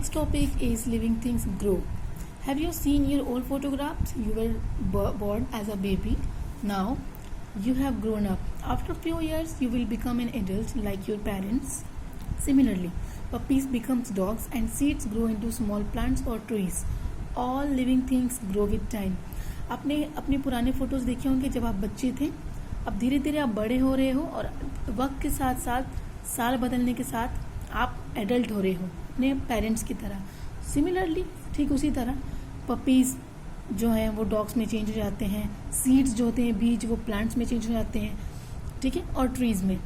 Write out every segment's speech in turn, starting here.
next topic is living things grow. Have you seen your old photographs? You were born as a baby. Now you have grown up. After a few years, you will become an adult like your parents. Similarly, puppies becomes dogs and seeds grow into small plants or trees. All living things grow with time. आपने अपने पुराने photos देखे होंगे जब आप बच्चे थे. अब धीरे धीरे आप बड़े हो रहे हो और वक्त के साथ साथ साल बदलने के साथ आप एडल्ट हो रहे हो अपने पेरेंट्स की तरह. सिमिलरली ठीक उसी तरह पपीज़ जो हैं वो डॉग्स में चेंज हो जाते हैं. सीड्स जो होते हैं बीज वो प्लांट्स में चेंज हो जाते हैं. ठीक है. और ट्रीज में.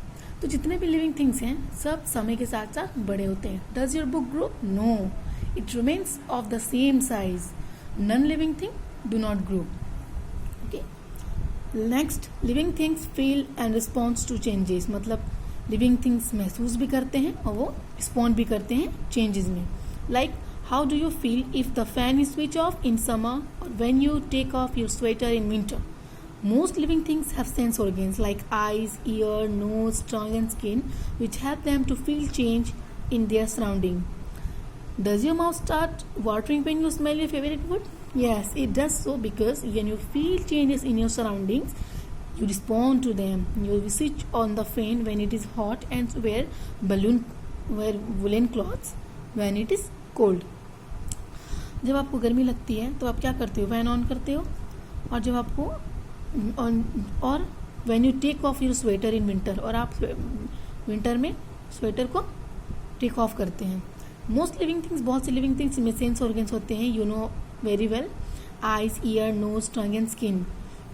तो जितने भी लिविंग थिंग्स हैं सब समय के साथ साथ बड़े होते हैं. Does your book grow? No, it remains of the same size. Non living thing do not grow. Okay. Next, living things feel and response to changes. मतलब लिविंग थिंग्स महसूस भी करते हैं और वो रिस्पॉन्ड भी करते हैं चेंजेस में. Like how do you feel if the fan is switch off in summer और when you take off your sweater in winter. Most living things have sense organs like eyes, ear, nose, tongue and skin which help them to feel change in their surrounding. Does your mouth start watering when you smell your favorite food? Yes, it does so because when you feel changes in your surroundings, you respond to them. You switch on the fan when it is hot and wear woolen clothes when it is cold. जब आपको गर्मी लगती है तो आप क्या करते हो? फैन ऑन करते हो. और जब आपको और when you take off your sweater in winter और आप विंटर में स्वेटर को टेक ऑफ करते हैं. मोस्ट लिविंग थिंग्स, बहुत सी लिविंग थिंग्स में सेंस ऑर्गन्स होते हैं. You know very well. Eyes, ear, nose, tongue and skin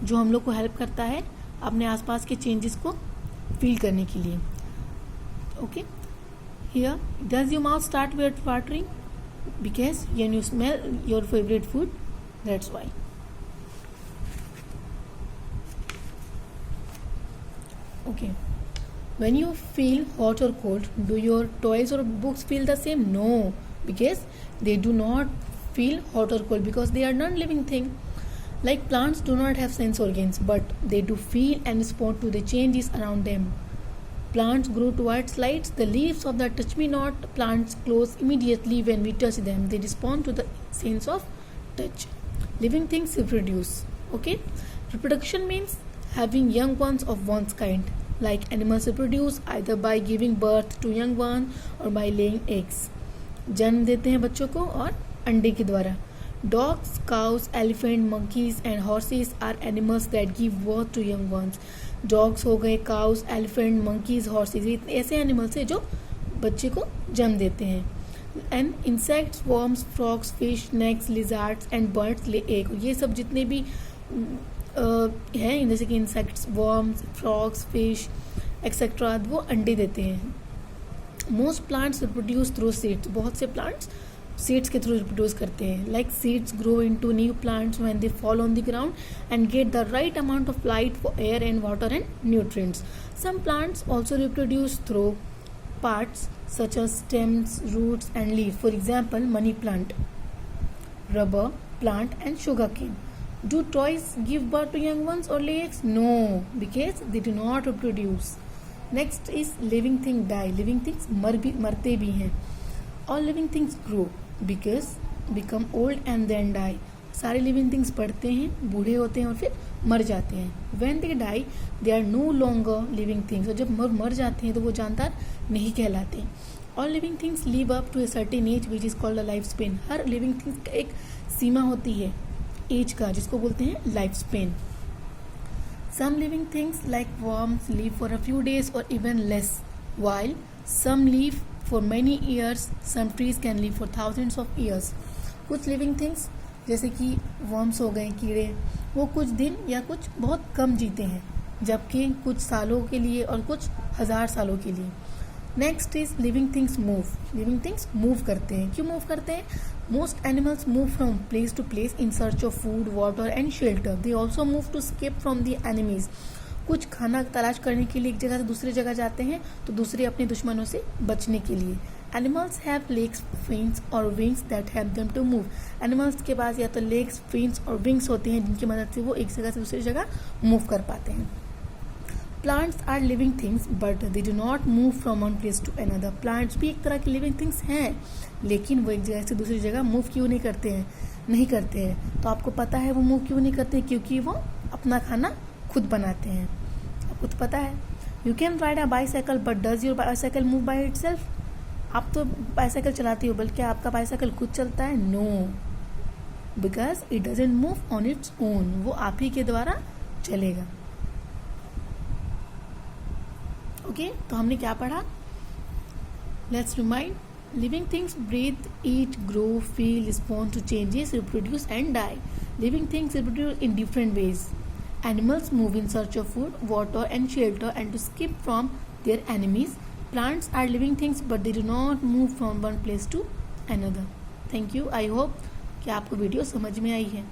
जो हम लोग को हेल्प करता है अपने आसपास के चेंजेस को फील करने के लिए. Okay. Here, does your mouth start watering? Because when you smell your favourite food, that's why. Okay. When you feel hot or cold, do your toys or books feel the same? No, because they do not feel hot or cold because they are non-living thing. Like plants do not have sense organs, but they do feel and respond to the changes around them. Plants grow towards lights. The leaves of the touch-me-not plants close immediately when we touch them. They respond to the sense of touch. Living things reproduce. Okay? Reproduction means having young ones of one's kind. Like animals reproduce either by giving birth to young one or by laying eggs. जन्म देते हैं बच्चों को और अंडे के द्वारा. Dogs, cows, elephant, monkeys and horses are animals that give birth to young ones. Dogs हो गए, cows, elephant, monkeys, horses, ये ऐसे animals हैं जो बच्चे को जन्म देते हैं. And insects, worms, frogs, fish, snakes, lizards and birds lay egg. ये सब जितने भी हैं जैसे कि insects, worms, frogs, fish etcetera वो अंडे देते हैं. Most plants reproduce through seeds. बहुत से प्लांट्स सीड्स के थ्रू रिप्रोड्यूस करते हैं. Like seeds grow into new plants when they fall on the ground and get the right amount of light for air and water and nutrients. Some plants also reproduce through parts such as stems, roots and leaves. For example money plant, rubber plant and sugar cane. Do toys give birth to young ones or lay eggs? No, because they do not reproduce. Next is living thing die. Living things मरते भी हैं. All living things grow because become old and then die. सारे living things बढ़ते हैं, बूढ़े होते हैं और फिर मर जाते हैं. When they die, they are no longer living things. और जब मर जाते हैं तो वो जानदार नहीं कहलाते. All living things live up to a certain age which is called a lifespan. Her living things का एक सीमा होती है एज का जिसको बोलते हैं life span. Some living things like worms live for a few days और even less while some live for many years. Some trees can live for thousands of years. कुछ लिविंग थिंग्स जैसे कि worms हो गए, कीड़े, वो कुछ दिन या कुछ बहुत कम जीते हैं जबकि कुछ सालों के लिए और कुछ हजार सालों के लिए. Next is living things move. Living things move करते हैं. क्यों मूव करते हैं? Most animals move from place to place in search of food, water and shelter. They also move to escape from the enemies. कुछ खाना तलाश करने के लिए एक जगह से दूसरी जगह जाते हैं तो दूसरे अपने दुश्मनों से बचने के लिए. एनिमल्स हैव लेग्स, फिन्स और wings that help them to move. Animals के पास या तो लेग्स, फिन्स और विंग्स होते हैं जिनकी मदद से वो एक जगह से दूसरी जगह मूव कर पाते हैं. Plants are living things but they do not move from one place to another. प्लांट्स भी एक तरह के लिविंग थिंग्स हैं, लेकिन वो एक जगह से दूसरी जगह मूव क्यों नहीं करते हैं. तो आपको पता है वो मूव क्यों नहीं करते हैं? क्योंकि वो अपना खाना खुद बनाते हैं. आपको तो पता है. You can ride a bicycle but does your bicycle move by itself? आप तो बाईसाइकिल चलाती हो, बल्कि आपका बाईसाइकिल खुद चलता है? No, because it doesn't move on its own. वो आप ही के द्वारा चलेगा. ओके, तो हमने क्या पढ़ा? Let's remind. Living things breathe, eat, grow, feel, respond to changes, reproduce and die. Living things reproduce in different ways. Animals move in search of food, water and shelter and to escape from their enemies. Plants are living things but they do not move from one place to another. Thank you. I hope कि आपको video समझ में आई है.